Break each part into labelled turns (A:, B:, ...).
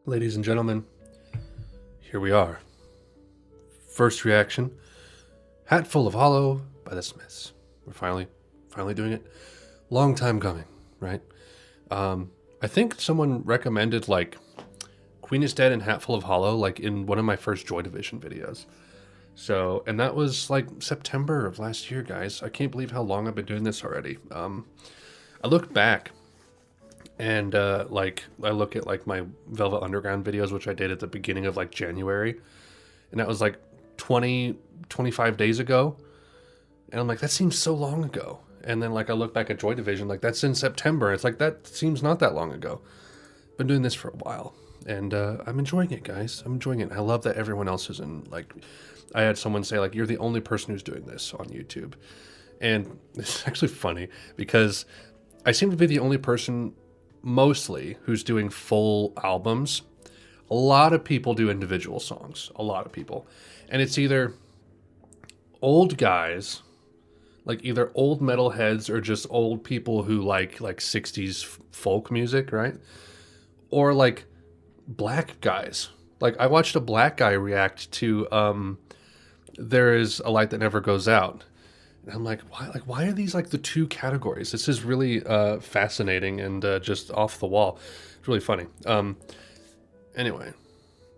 A: Ladies and gentlemen, here we are. First reaction, Hatful of Hollow by the Smiths. We're finally doing it. Long time coming, right? I think someone recommended like Queen is Dead and Hatful of Hollow like in one of my first Joy Division videos. So, and that was like September of last year, guys. I can't believe how long I've been doing this already. I look back and like I look at like my Velvet Underground videos, which I did at the beginning of like January, and that was like 25 days ago, and I'm like, that seems so long ago. And then like I look back at Joy Division, like that's in September. It's like that seems not that long ago. Been doing this for a while, and I'm enjoying it, guys. I'm enjoying it. I love that everyone else is in. Like, I had someone say like, you're the only person who's doing this on YouTube, and it's actually funny because I seem to be the only person mostly who's doing full albums. A lot of people do individual songs, a lot of people, and it's either old guys, like either old metalheads or just old people who like 60s folk music, right? Or like black guys. Like I watched a black guy react to There Is a Light That Never Goes Out. And I'm like, why are these like the two categories? This is really fascinating and just off the wall. It's really funny. Anyway,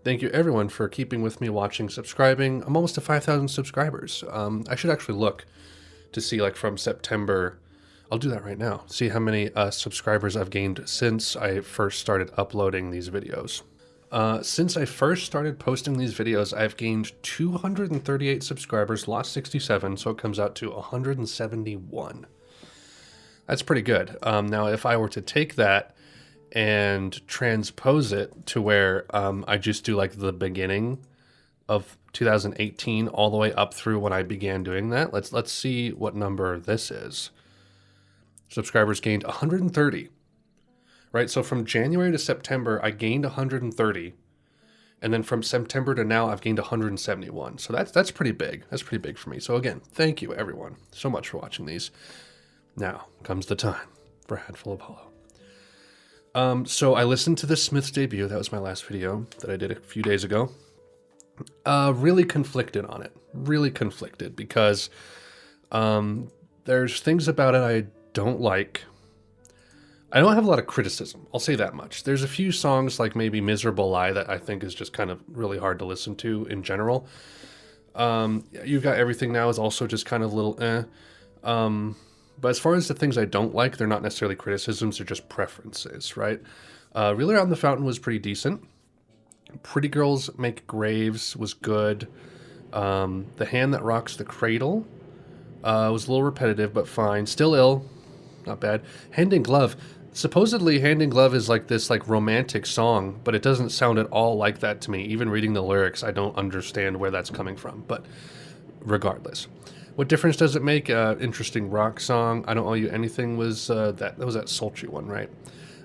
A: thank you everyone for keeping with me, watching, subscribing. I'm almost to 5,000 subscribers. I should actually look to see like from September. I'll do that right now. See how many subscribers I've gained since I first started uploading these videos. Since I first started posting these videos, I've gained 238 subscribers, lost 67, so it comes out to 171. That's pretty good. Now, if I were to take that and transpose it to where I just do like the beginning of 2018 all the way up through when I began doing that, let's see what number this is. Subscribers gained 130. Right, so from January to September, I gained 130, and then from September to now, I've gained 171. So that's pretty big. That's pretty big for me. So again, thank you everyone so much for watching these. Now comes the time for Hatful of Hollow. So I listened to the Smiths debut. That was my last video that I did a few days ago. Really conflicted on it. Really conflicted because there's things about it I don't like. I don't have a lot of criticism, I'll say that much. There's a few songs like maybe Miserable Lie that I think is just kind of really hard to listen to in general. You've Got Everything Now is also just kind of a little eh. But as far as the things I don't like, they're not necessarily criticisms, they're just preferences, right? Reeler Out in the Fountain was pretty decent. Pretty Girls Make Graves was good. The Hand That Rocks the Cradle was a little repetitive, but fine. Still Ill, not bad. Hand in Glove. Supposedly, Hand in Glove is like this like romantic song, but it doesn't sound at all like that to me. Even reading the lyrics, I don't understand where that's coming from. But regardless, what difference does it make? Interesting rock song. I Don't Owe You Anything was that was that sultry one, right?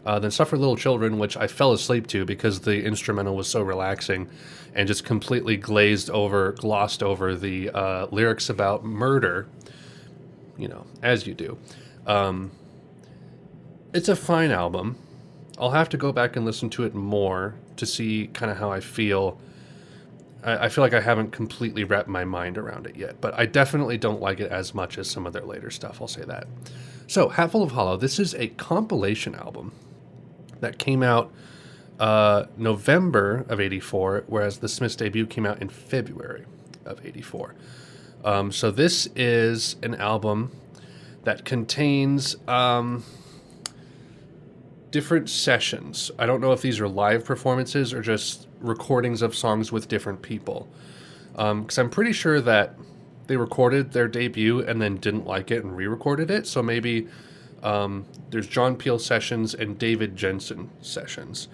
A: Then Suffer Little Children, which I fell asleep to because the instrumental was so relaxing, and just completely glossed over the lyrics about murder. You know, as you do. It's a fine album. I'll have to go back and listen to it more to see kind of how I feel. I feel like I haven't completely wrapped my mind around it yet, but I definitely don't like it as much as some of their later stuff, I'll say that. So, Hatful of Hollow, this is a compilation album that came out November of 84, whereas the Smiths debut came out in February of 84. So this is an album that contains different sessions. I don't know if these are live performances or just recordings of songs with different people. Because I'm pretty sure that they recorded their debut and then didn't like it and re-recorded it. So maybe there's John Peel sessions and David Jensen sessions.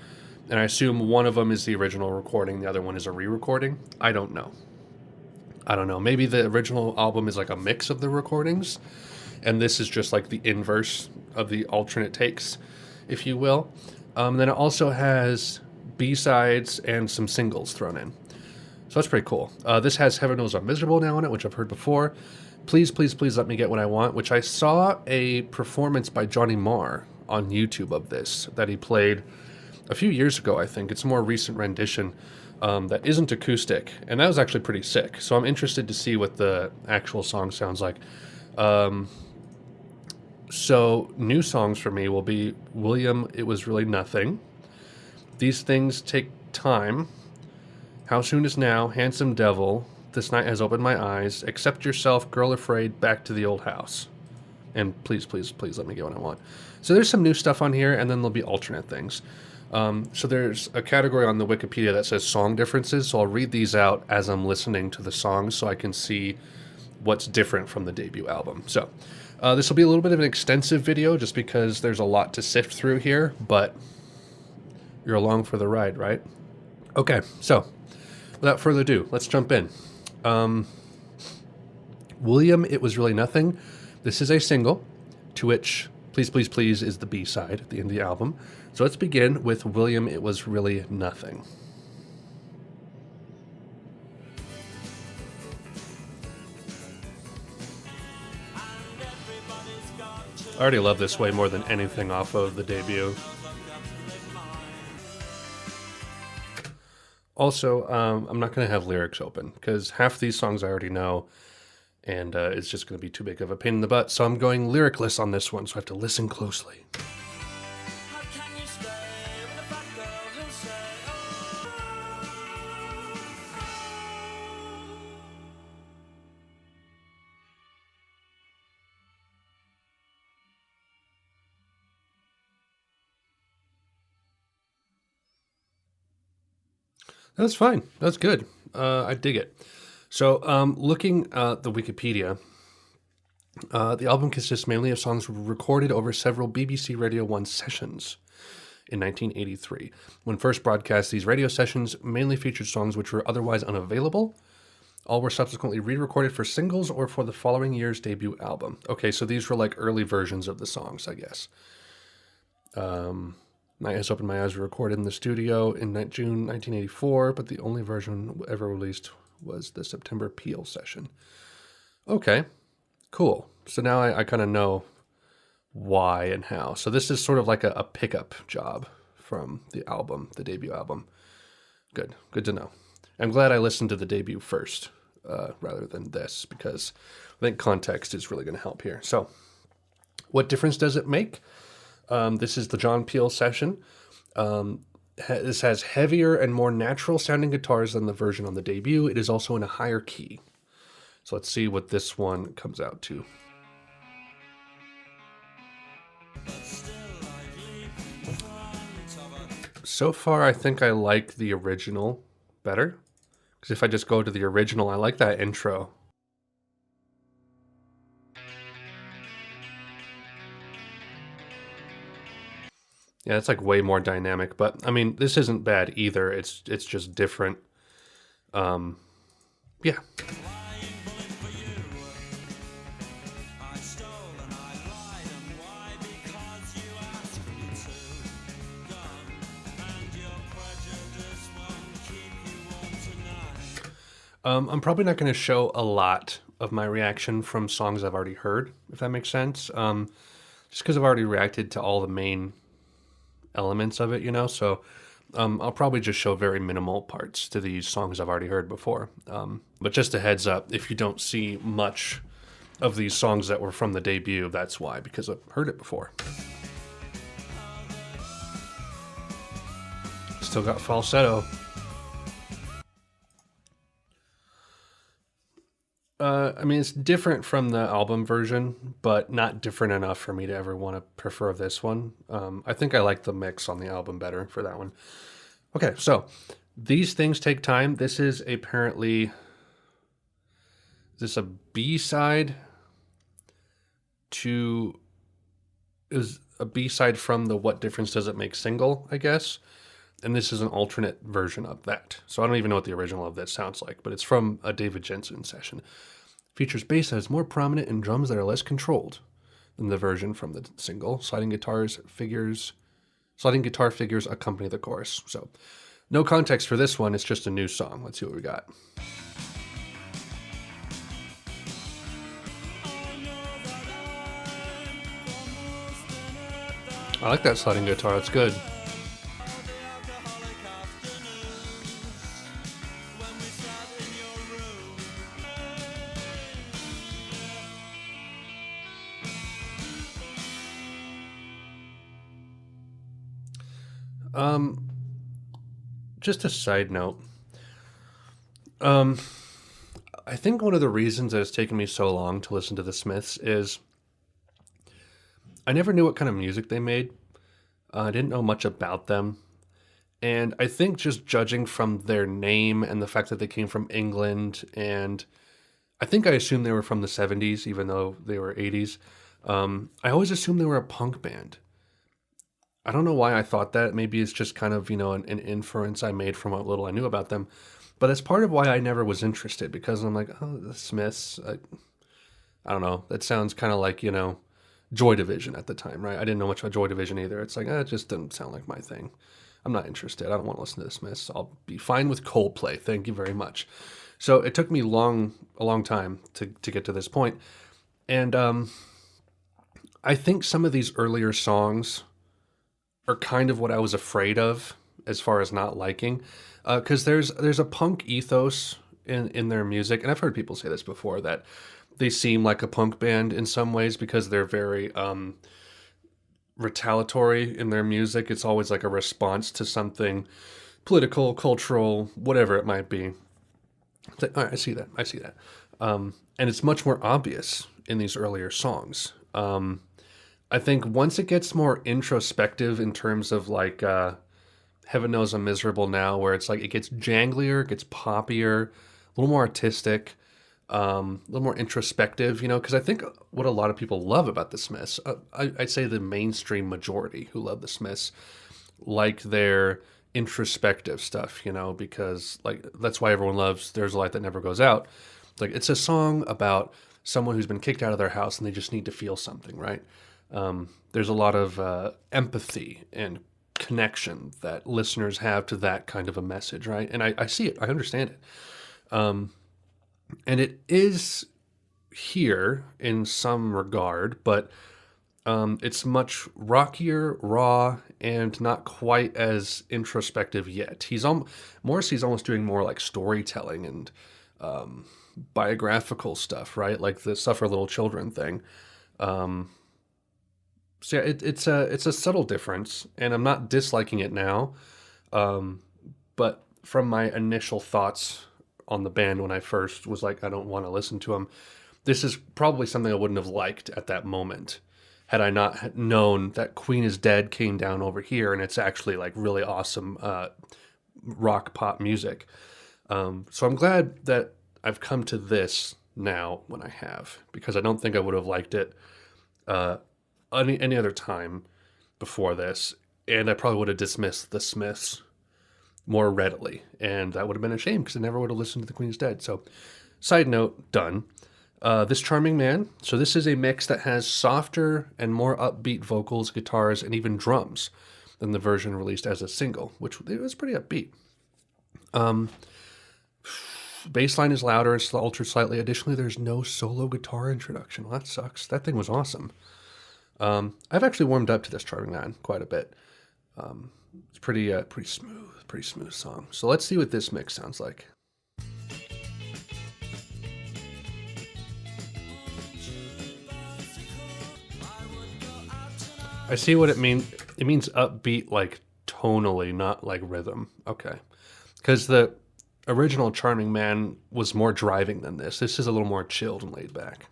A: And I assume one of them is the original recording, the other one is a re-recording. I don't know. Maybe the original album is like a mix of the recordings, and this is just like the inverse of the alternate takes, if you will. Then it also has B-sides and some singles thrown in. So that's pretty cool. This has Heaven Knows I'm Miserable Now in it, which I've heard before. Please, Please, Please Let Me Get What I Want, which I saw a performance by Johnny Marr on YouTube of this that he played a few years ago, I think. It's a more recent rendition that isn't acoustic, and that was actually pretty sick. So I'm interested to see what the actual song sounds like. So new songs for me will be William, It Was Really Nothing. These Things Take Time. How Soon Is Now, Handsome Devil, This Night Has Opened My Eyes, Accept Yourself, Girl Afraid, Back to the Old House. And please, please, please let me get what I want. So there's some new stuff on here, and then there'll be alternate things. So there's a category on the Wikipedia that says song differences, so I'll read these out as I'm listening to the songs so I can see what's different from the debut album. So this will be a little bit of an extensive video just because there's a lot to sift through here, but you're along for the ride, right? Okay, so without further ado, let's jump in. William, It Was Really Nothing. This is a single, to which Please, Please, Please is the B-side at the end of the album. So let's begin with William, It Was Really Nothing. I already love this way more than anything off of the debut. Also, I'm not going to have lyrics open because half these songs I already know, and it's just going to be too big of a pain in the butt. So I'm going lyricless on this one, so I have to listen closely. That's fine. That's good. I dig it. So, looking at the Wikipedia, the album consists mainly of songs recorded over several BBC Radio 1 sessions in 1983. When first broadcast, these radio sessions mainly featured songs which were otherwise unavailable. All were subsequently re-recorded for singles or for the following year's debut album. Okay, so these were like early versions of the songs, I guess. Night Has Opened My Eyes were recorded in the studio in June 1984, but the only version ever released was the September Peel session. Okay, cool. So now I kind of know why and how. So this is sort of like a pickup job from the album, the debut album. Good to know. I'm glad I listened to the debut first rather than this because I think context is really going to help here. So what difference does it make? This is the John Peel session. This has heavier and more natural sounding guitars than the version on the debut. It is also in a higher key. So let's see what this one comes out to. So far, I think I like the original better. Because if I just go to the original, I like that intro. Yeah, it's like way more dynamic, but I mean, this isn't bad either. It's just different. Yeah. I'm probably not going to show a lot of my reaction from songs I've already heard, if that makes sense. Just because I've already reacted to all the main elements of it, you know, so I'll probably just show very minimal parts to these songs I've already heard before. But just a heads up, if you don't see much of these songs that were from the debut, that's why, because I've heard it before. Still got falsetto. I mean, it's different from the album version, but not different enough for me to ever want to prefer this one. I think I like the mix on the album better for that one. Okay, so These Things Take Time. This is apparently... Is this a B-side to... Is a B-side from the What Difference Does It Make single, I guess? And this is an alternate version of that. So I don't even know what the original of this sounds like, but it's from a David Jensen session. Features bass that is more prominent and drums that are less controlled than the version from the single. Sliding guitar figures accompany the chorus. So no context for this one. It's just a new song. Let's see what we got. I like that sliding guitar. It's good. Um, just a side note. Um, I think one of the reasons that it's taken me so long to listen to the Smiths is I never knew what kind of music they made. I didn't know much about them. And I think just judging from their name and the fact that they came from England, and I think I assumed they were from the 70s, even though they were 80s. I always assumed they were a punk band. I don't know why I thought that. Maybe it's just kind of, an inference I made from what little I knew about them. But that's part of why I never was interested because I'm like, oh, the Smiths. I don't know. That sounds kind of like, Joy Division at the time, right? I didn't know much about Joy Division either. It's like, it just didn't sound like my thing. I'm not interested. I don't want to listen to the Smiths. I'll be fine with Coldplay. Thank you very much. So it took me a long time to get to this point. And I think some of these earlier songs are kind of what I was afraid of as far as not liking. Because there's a punk ethos in their music. And I've heard people say this before, that they seem like a punk band in some ways because they're very retaliatory in their music. It's always like a response to something political, cultural, whatever it might be. It's like, all right, I see that. I see that. And it's much more obvious in these earlier songs. I think once it gets more introspective in terms of like Heaven Knows I'm Miserable Now, where it's like it gets janglier, it gets poppier, a little more artistic, a little more introspective, because I think what a lot of people love about the Smiths, I'd say the mainstream majority who love the Smiths like their introspective stuff, because like that's why everyone loves There's a Light That Never Goes Out. Like it's a song about someone who's been kicked out of their house and they just need to feel something, right? There's a lot of empathy and connection that listeners have to that kind of a message, right? And I see it, I understand it. And it is here in some regard, but it's much rockier, raw, and not quite as introspective yet. Morrissey's almost doing more like storytelling and biographical stuff, right? Like the Suffer Little Children thing. So yeah, it's a subtle difference, and I'm not disliking it now. But from my initial thoughts on the band when I first was like, I don't want to listen to them, this is probably something I wouldn't have liked at that moment had I not known that Queen is Dead came down over here and it's actually like really awesome rock pop music. So I'm glad that I've come to this now when I have, because I don't think I would have liked it any other time before this, and I probably would have dismissed the Smiths more readily, and that would have been a shame because I never would have listened to The Queen's Dead. So, side note, done. This Charming Man. So this is a mix that has softer and more upbeat vocals, guitars, and even drums than the version released as a single, which it was pretty upbeat. Bass line is louder and altered slightly. Additionally, there's no solo guitar introduction. Well, that sucks. That thing was awesome. I've actually warmed up to this Charming Man quite a bit. It's pretty smooth song. So let's see what this mix sounds like. I see what it means. It means upbeat, like tonally, not like rhythm. Okay. Because the original Charming Man was more driving than this. This is a little more chilled and laid back.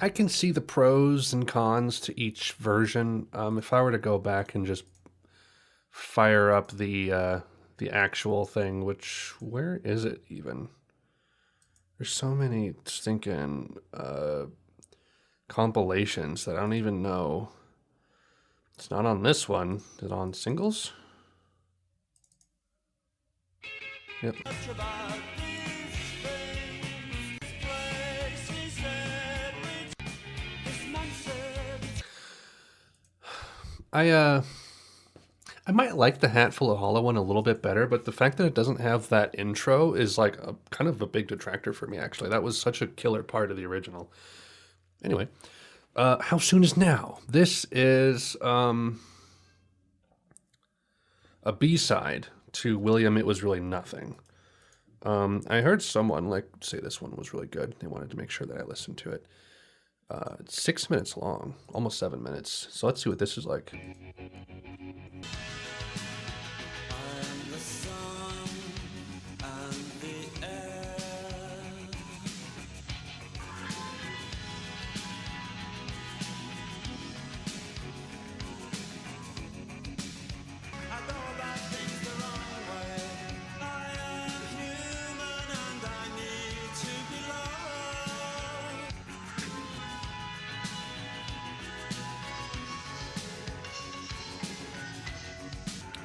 A: I can see the pros and cons to each version. If I were to go back and just fire up the actual thing, where is it even? There's so many stinking compilations that I don't even know. It's not on this one. Is it on singles? Yep. I might like the Hatful of Hollow one a little bit better, but the fact that it doesn't have that intro is like kind of a big detractor for me, actually. That was such a killer part of the original. Anyway, How soon is now? This is a B-side to William. It was really nothing. I heard someone like say this one was really good. They wanted to make sure that I listened to it. It's 6 minutes long, almost 7 minutes. So let's see what this is like.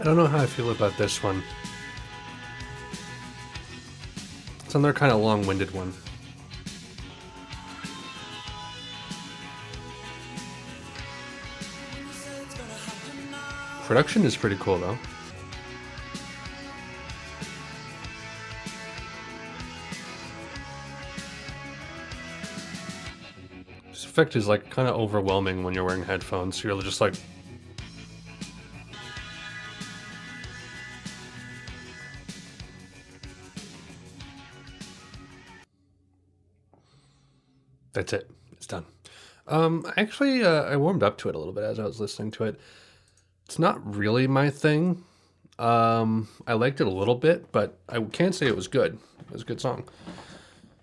A: I don't know how I feel about this one. It's another kind of long-winded one. Production is pretty cool though. This effect is like kind of overwhelming when you're wearing headphones. You're just like, that's it. It's done. Actually, I warmed up to it a little bit as I was listening to it. It's not really my thing. I liked it a little bit, but I can't say it was good. It was a good song.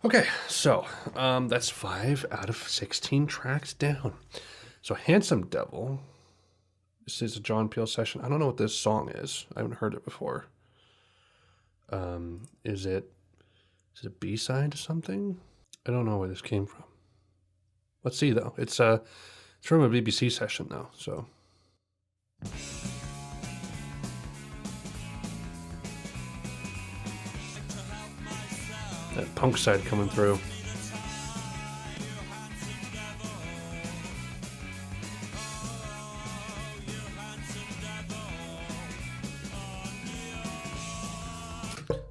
A: Okay, so that's 5 out of 16 tracks down. So Handsome Devil. This is a John Peel session. I don't know what this song is. I haven't heard it before. Is it a B-side to something? I don't know where this came from. Let's see though. It's from a BBC session though, so. That punk side coming through.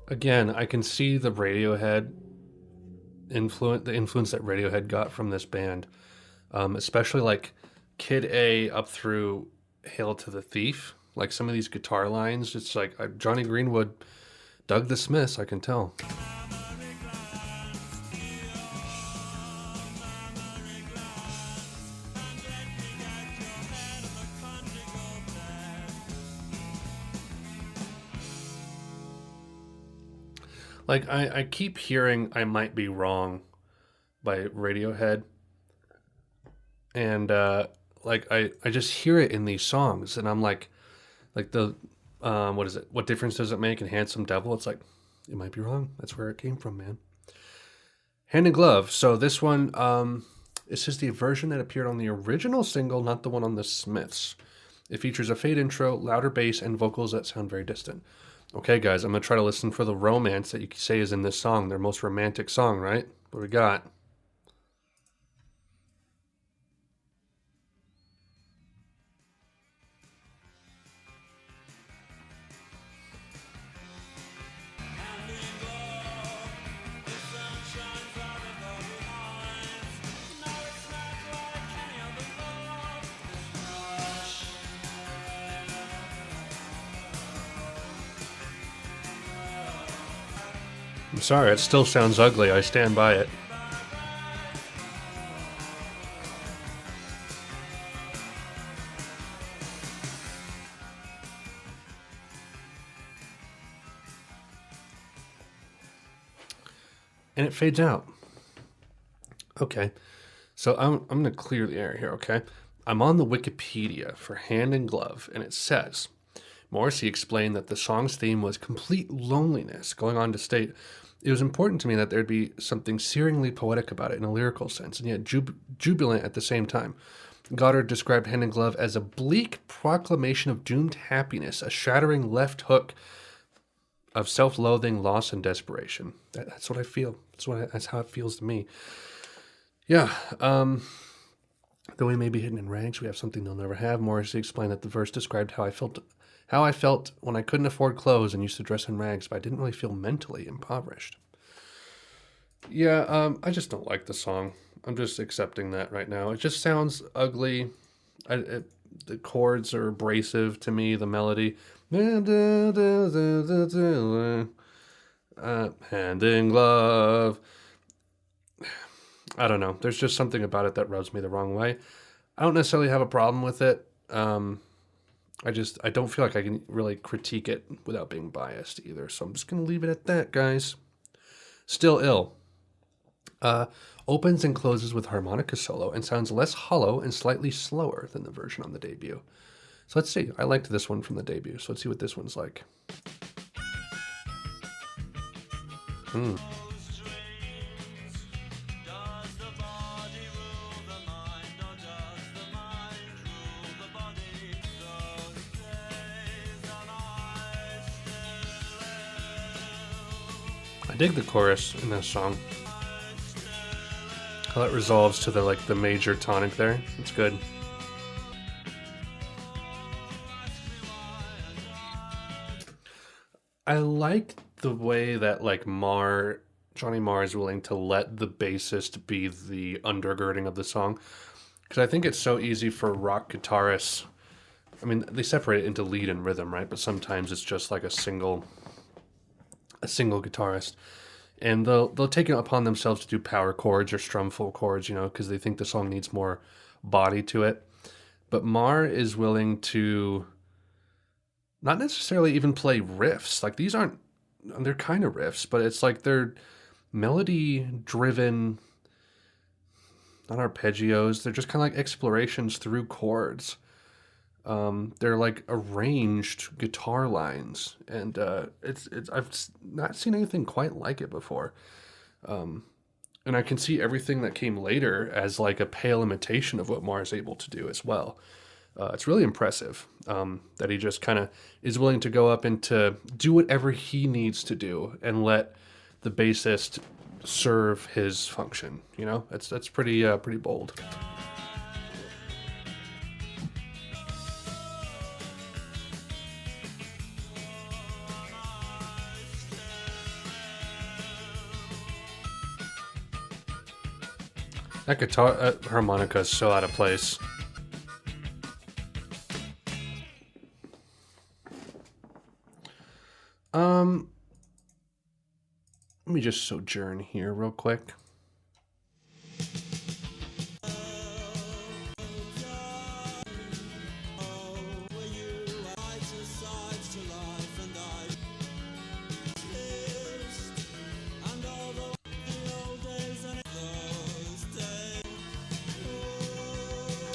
A: Again, I can see the Radiohead the influence that Radiohead got from this band, especially like Kid A up through Hail to the Thief. Like some of these guitar lines, it's like Johnny Greenwood dug the Smiths, I can tell. Like I keep hearing I Might Be Wrong by Radiohead. And like I just hear it in these songs and I'm like the what is it? What difference does it make in Handsome Devil? It's like, you might be wrong. That's where it came from, man. Hand in Glove. So this one, this is the version that appeared on the original single, not the one on the Smiths. It features a fade intro, louder bass, and vocals that sound very distant. Okay, guys, I'm going to try to listen for the romance that you say is in this song. Their most romantic song, right? What do we got? I'm sorry, it still sounds ugly. I stand by it. And it fades out. Okay, so I'm going to clear the air here, okay? I'm on the Wikipedia for Hand in Glove, and it says, Morrissey explained that the song's theme was complete loneliness, going on to state, it was important to me that there'd be something searingly poetic about it in a lyrical sense, and yet jubilant at the same time. Goddard described Hand in Glove as a bleak proclamation of doomed happiness, a shattering left hook of self-loathing, loss, and desperation. That's what I feel. That's how it feels to me. Yeah. Though we may be hidden in rags, we have something they'll never have. Morrissey explained that the verse described how I felt when I couldn't afford clothes and used to dress in rags, but I didn't really feel mentally impoverished. Yeah, I just don't like the song. I'm just accepting that right now. It just sounds ugly. The chords are abrasive to me. The melody, hand in glove. I don't know. There's just something about it that rubs me the wrong way. I don't necessarily have a problem with it. I don't feel like I can really critique it without being biased either. So I'm just gonna leave it at that, guys. Still ill. Uh, Opens and closes with harmonica solo and sounds less hollow and slightly slower than the version on the debut. So let's see. I liked this one from the debut. So let's see what this one's like. Hmm. I dig the chorus in this song. How it resolves to the major tonic there. It's good. I like the way that Johnny Marr is willing to let the bassist be the undergirding of the song, because I think it's so easy for rock guitarists. I mean, they separate it into lead and rhythm, right? But sometimes it's just like a single guitarist, and they'll take it upon themselves to do power chords or strum full chords, because they think the song needs more body to it. But Marr is willing to not necessarily even play riffs. Like they're kind of riffs, but it's like they're melody driven, not arpeggios. They're just kind of like explorations through chords. They're like arranged guitar lines, and it's I've not seen anything quite like it before. And I can see everything that came later as like a pale imitation of what Marr is able to do as well. It's really impressive that he just kind of is willing to go up and to do whatever he needs to do and let the bassist serve his function. That's pretty bold. That guitar harmonica is so out of place. Let me just sojourn here real quick.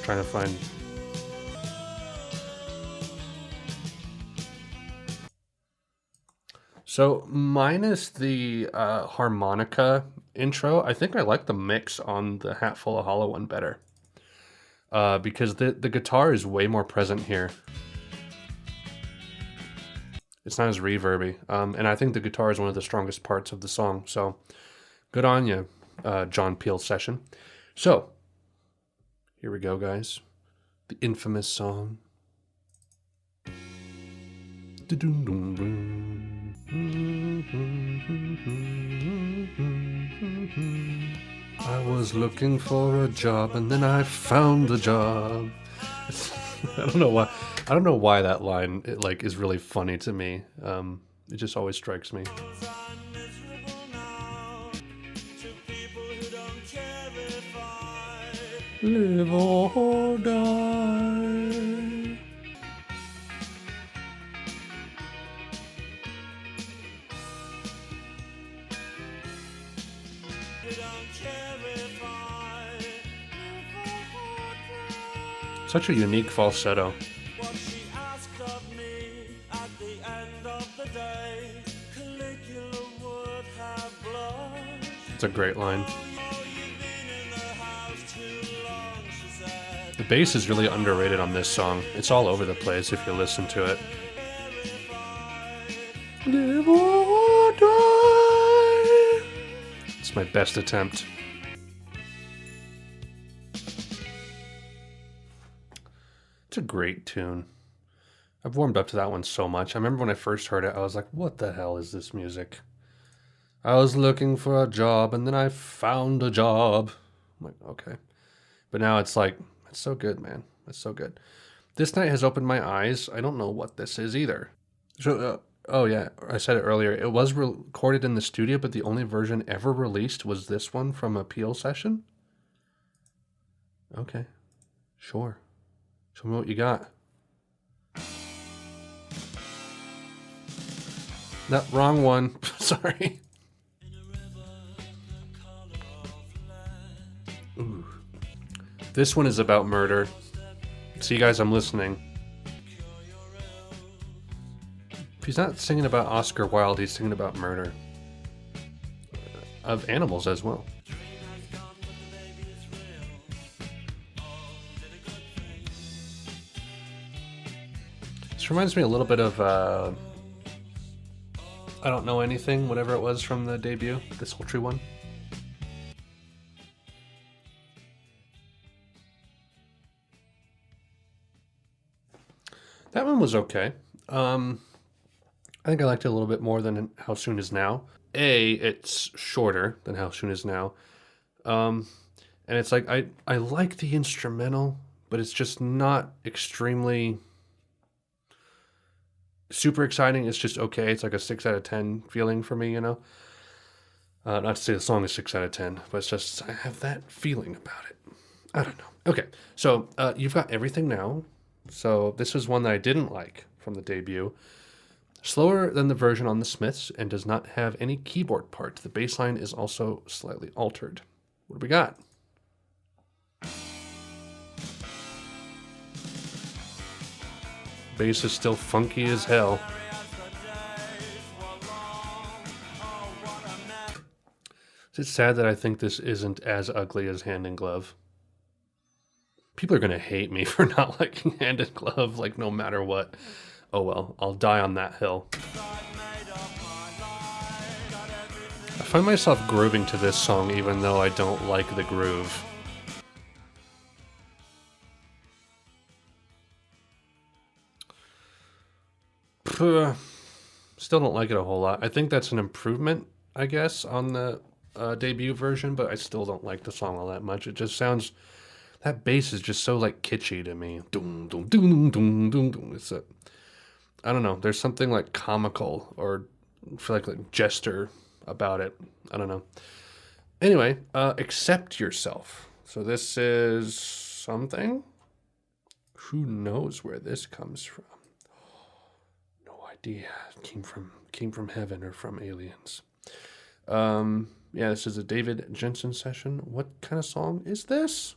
A: Trying to find. So minus the harmonica intro, I think I like the mix on the Hatful of Hollow one better. Because the guitar is way more present here. It's not as reverby. And I think the guitar is one of the strongest parts of the song. So good on you, John Peel session. So here we go, guys. The infamous song. I was looking for a job and then I found a job. I don't know why that line is really funny to me. It just always strikes me. Live or die. Such a unique falsetto. It's a great line. The bass is really underrated on this song. It's all over the place if you listen to it. Live or die. It's my best attempt. It's a great tune. I've warmed up to that one so much. I remember when I first heard it, I was like, what the hell is this music? I was looking for a job and then I found a job. I'm like, okay. But now it's like, it's so good, man. It's so good. This night has opened my eyes. I don't know what this is either. So, oh yeah, I said it earlier. It was recorded in the studio, but the only version ever released was this one from a Peel session. Okay, sure. Show me what you got. No, wrong one. Sorry. Ooh. This one is about murder. See, guys, I'm listening. If he's not singing about Oscar Wilde, he's singing about murder. Of animals as well. This reminds me a little bit of I Don't Know Anything, whatever it was from the debut, the sultry one. That one was okay. I think I liked it a little bit more than How Soon Is Now. It's shorter than How Soon Is Now. And it's like I like the instrumental, but it's just not extremely super exciting. It's just okay. It's like a 6 out of 10 feeling for me, you know? Not to say the song is 6 out of 10, but it's just, I have that feeling about it. I don't know. Okay, so you've got Everything Now. So this was one that I didn't like from the debut. Slower than the version on the Smiths and does not have any keyboard part. The bass line is also slightly altered. What do we got? Bass is still funky as hell. Is it sad that I think this isn't as ugly as Hand in Glove? People are going to hate me for not liking Hand in Glove, like no matter what. Oh well, I'll die on that hill. I find myself grooving to this song even though I don't like the groove. Still don't like it a whole lot. I think that's an improvement, I guess, on the debut version, but I still don't like the song all that much. It just sounds, that bass is just so like kitschy to me. Doom, doom, doom, doom, doom, doom. It's a, I don't know. There's something like comical or feel like jester about it. I don't know. Anyway, Accept Yourself. So this is something. Who knows where this comes from? No idea. It came from heaven or from aliens. Yeah, this is a David Jensen session. What kind of song is this?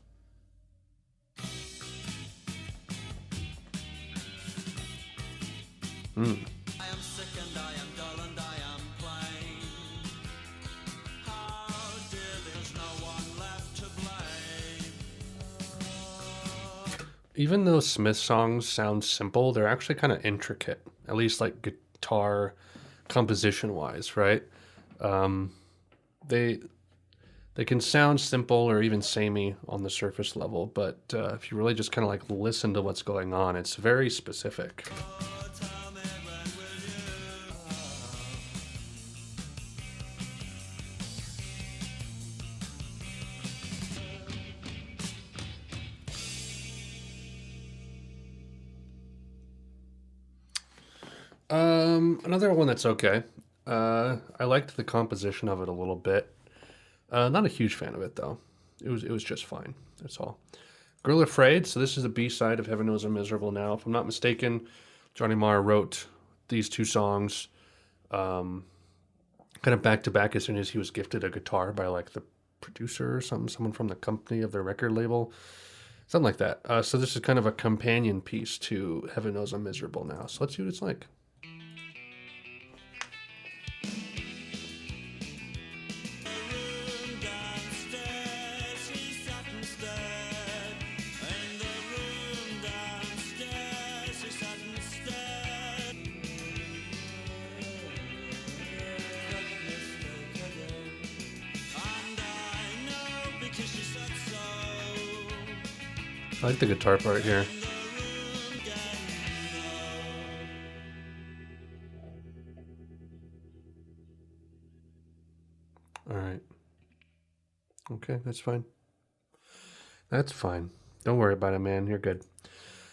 A: Hmm. I am sick and I am dull and I am plain. How dear, there's no one left to blame. Even though Smith songs sound simple, they're actually kind of intricate, at least like guitar composition wise, right? They can sound simple or even samey on the surface level, but if you really just kind of like listen to what's going on, it's very specific. Another one that's okay. I liked the composition of it a little bit. Not a huge fan of it though. It was just fine. That's all. Girl Afraid. So this is a B-side of Heaven Knows I'm Miserable Now. If I'm not mistaken, Johnny Marr wrote these two songs kind of back to back as soon as he was gifted a guitar by like the producer or something, someone from the company of their record label. Something like that. So this is kind of a companion piece to Heaven Knows I'm Miserable Now. So let's see what it's like. I like the guitar part here. All right. Okay, that's fine. That's fine. Don't worry about it, man. You're good.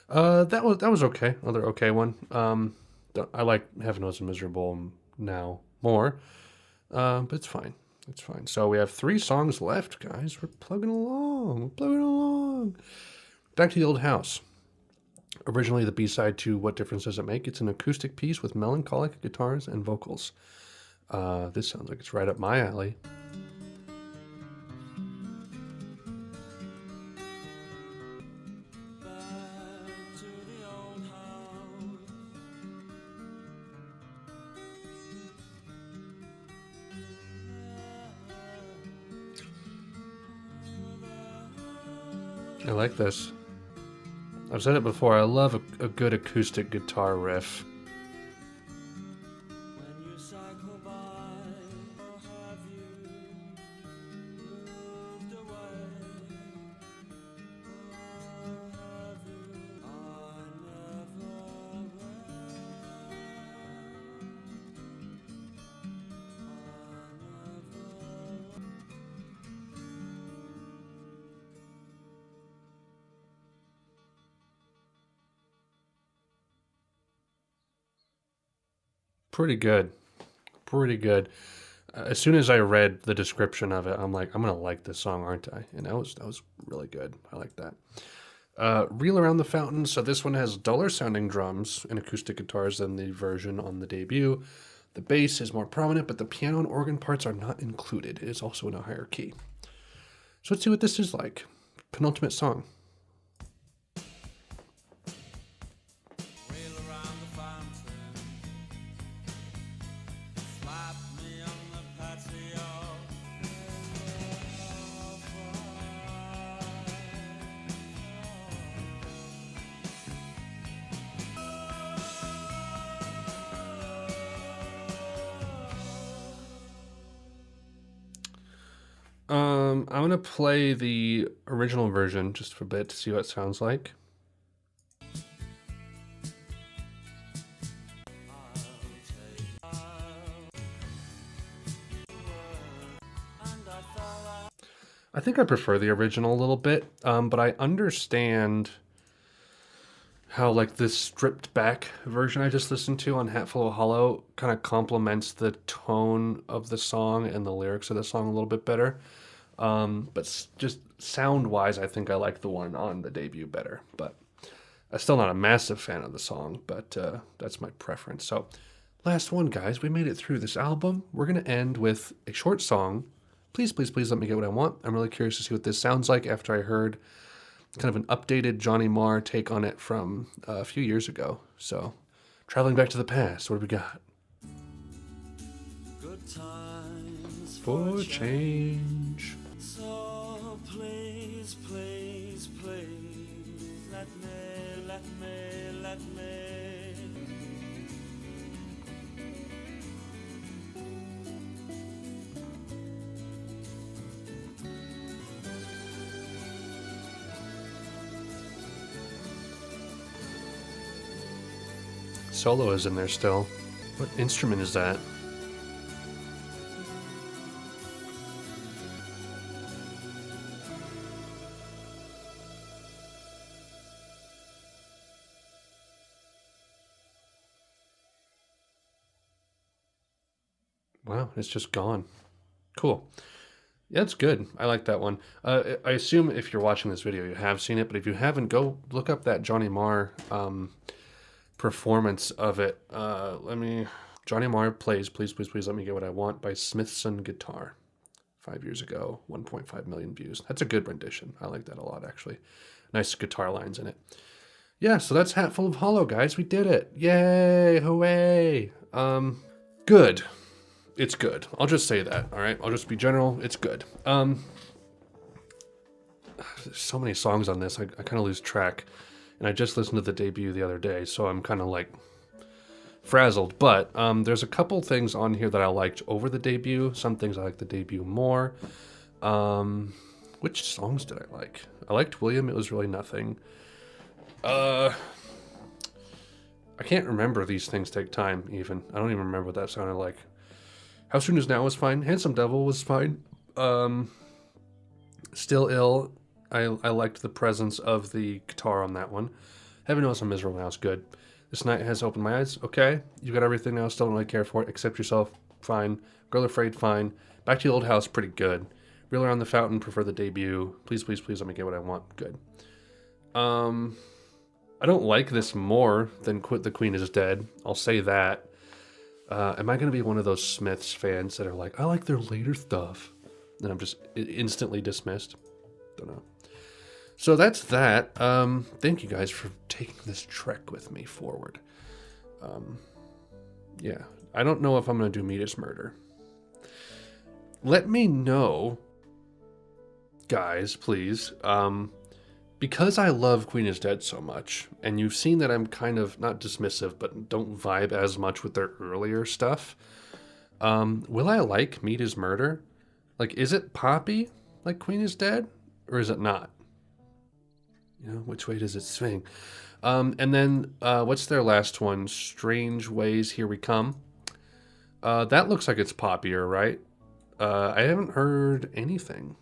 A: That was okay. Another okay one. I like Heaven Knows I'm Miserable now more. But it's fine. It's fine. So we have 3 songs left, guys. We're plugging along. We're plugging along. Back to the Old House. Originally the B-side to What Difference Does It Make? It's an acoustic piece with melancholic guitars and vocals. This sounds like it's right up my alley. I like this. I've said it before, I love a good acoustic guitar riff. Pretty good. Pretty good. As soon as I read the description of it, I'm like, I'm gonna like this song, aren't I? And that was really good. I like that. Reel Around the Fountain. So this one has duller sounding drums and acoustic guitars than the version on the debut. The bass is more prominent, but the piano and organ parts are not included. It is also in a higher key. So let's see what this is like. Penultimate song. I'm gonna play the original version just for a bit to see what it sounds like. I think I prefer the original a little bit, but I understand how like this stripped back version I just listened to on Hatful of Hollow kind of complements the tone of the song and the lyrics of the song a little bit better. But just sound-wise, I think I like the one on the debut better. But I'm still not a massive fan of the song, but that's my preference. So last one, guys. We made it through this album. We're going to end with a short song. Please, please, please let me get what I want. I'm really curious to see what this sounds like after I heard kind of an updated Johnny Marr take on it from a few years ago. So traveling back to the past, what do we got? Good times for change. So please, please, please, let me. Solo is in there still. What instrument is that? Wow, it's just gone. Cool. Yeah, it's good. I like that one. I assume if you're watching this video, you have seen it, but if you haven't, go look up that Johnny Marr performance of it. Johnny Marr plays Please, Please, Please Let Me Get What I Want by Smithson Guitar. 5 years ago, 1.5 million views. That's a good rendition. I like that a lot, actually. Nice guitar lines in it. Yeah, so that's Hatful of Hollow, guys. We did it. Yay, hooray. Good. It's good. I'll just say that, all right? I'll just be general. It's good. There's so many songs on this. I kind of lose track. And I just listened to the debut the other day, so I'm kind of like frazzled. But there's a couple things on here that I liked over the debut. Some things I like the debut more. Which songs did I like? I liked William. It Was Really Nothing. I can't remember. These things take time, even. I don't even remember what that sounded like. How Soon Is Now was fine. Handsome Devil was fine. Still Ill. I liked the presence of the guitar on that one. Heaven knows I'm miserable now. It's good. This night has opened my eyes. Okay, you got everything now. Still don't really care for it. Accept yourself. Fine. Girl Afraid. Fine. Back to the Old House. Pretty good. Reeler on the Fountain. Prefer the debut. Please, please, please let me get what I want. Good. I don't like this more than The Queen is Dead. I'll say that. Am I going to be one of those Smiths fans that are like, I like their later stuff? And I'm just instantly dismissed. Don't know. So that's that. Thank you guys for taking this trek with me forward. Yeah. I don't know if I'm going to do Meat is Murder. Let me know, guys, please. Because I love Queen is Dead so much, and you've seen that I'm kind of, not dismissive, but don't vibe as much with their earlier stuff, will I like Meat is Murder? Like, is it poppy like Queen is Dead, or is it not? You know, which way does it swing? And then, what's their last one? Strange Ways, Here We Come. That looks like it's poppier, right? I haven't heard anything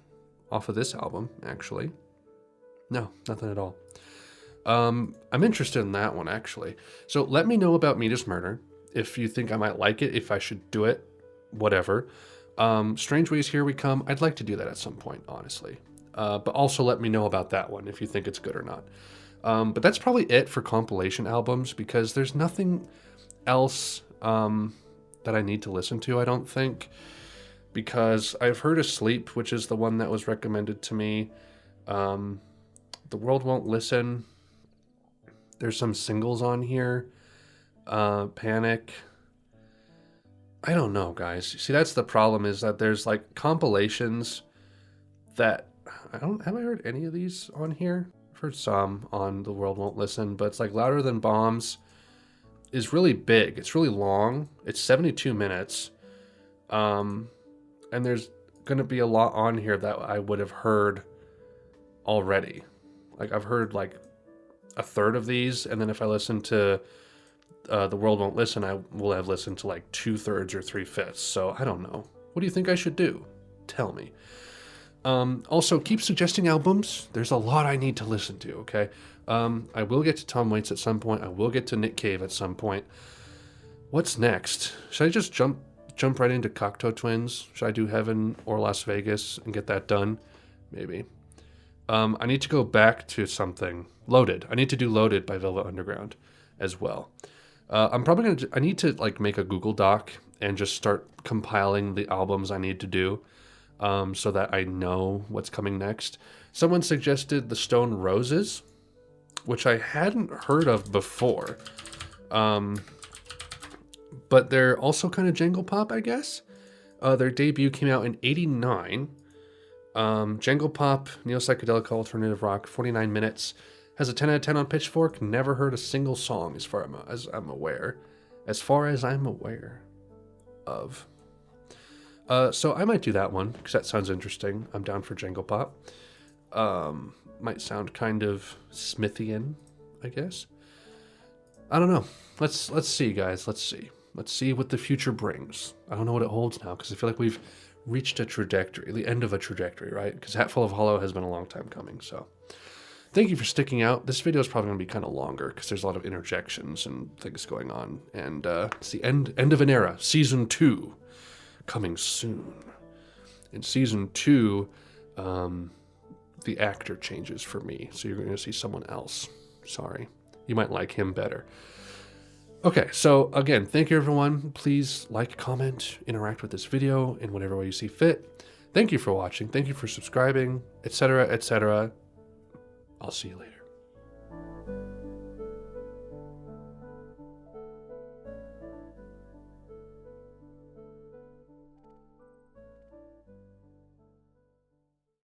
A: off of this album, actually. No, nothing at all. I'm interested in that one, actually. So let me know about Meat is Murder. If you think I might like it, if I should do it, whatever. Strange Ways, Here We Come. I'd like to do that at some point, honestly. But also let me know about that one if you think it's good or not. But that's probably it for compilation albums, because there's nothing else that I need to listen to, I don't think. Because I've heard Asleep, which is the one that was recommended to me. The World Won't Listen. There's some singles on here. Panic. I don't know, guys. See, that's the problem, is that there's like compilations that have I heard any of these on here? I've heard some on The World Won't Listen, but it's like Louder Than Bombs is really big. It's really long. It's 72 minutes. And there's going to be a lot on here that I would have heard already. Like, I've heard like a third of these, and then if I listen to The World Won't Listen, I will have listened to like 2/3 or 3/5. So I don't know. What do you think I should do? Tell me. Also, keep suggesting albums. There's a lot I need to listen to, okay? I will get to Tom Waits at some point. I will get to Nick Cave at some point. What's next? Should I just jump right into Cocteau Twins? Should I do Heaven or Las Vegas and get that done? Maybe. I need to go back to something. Loaded. I need to do Loaded by Velvet Underground as well. I'm probably going to... I need to like make a Google Doc and just start compiling the albums I need to do so that I know what's coming next. Someone suggested the Stone Roses, which I hadn't heard of before. But they're also kind of jangle pop, I guess. Their debut came out in '89. Jangle pop, neo-psychedelic alternative rock, 49 minutes. Has a 10 out of 10 on Pitchfork. Never heard a single song as far as I'm aware. As far as I'm aware of. So I might do that one, because that sounds interesting. I'm down for jangle pop. Might sound kind of Smithian, I guess. I don't know. Let's see, guys. Let's see. Let's see what the future brings. I don't know what it holds now, because I feel like we've reached a trajectory, the end of a trajectory, right? Because Hatful of Hollow has been a long time coming, so... Thank you for sticking out. This video is probably going to be kind of longer, because there's a lot of interjections and things going on. And it's the end of an era. Season 2, coming soon. In Season 2, the actor changes for me, so you're going to see someone else. Sorry. You might like him better. Okay, so again, thank you everyone. Please like, comment, interact with this video in whatever way you see fit. Thank you for watching. Thank you for subscribing, etc., etc. I'll see you later.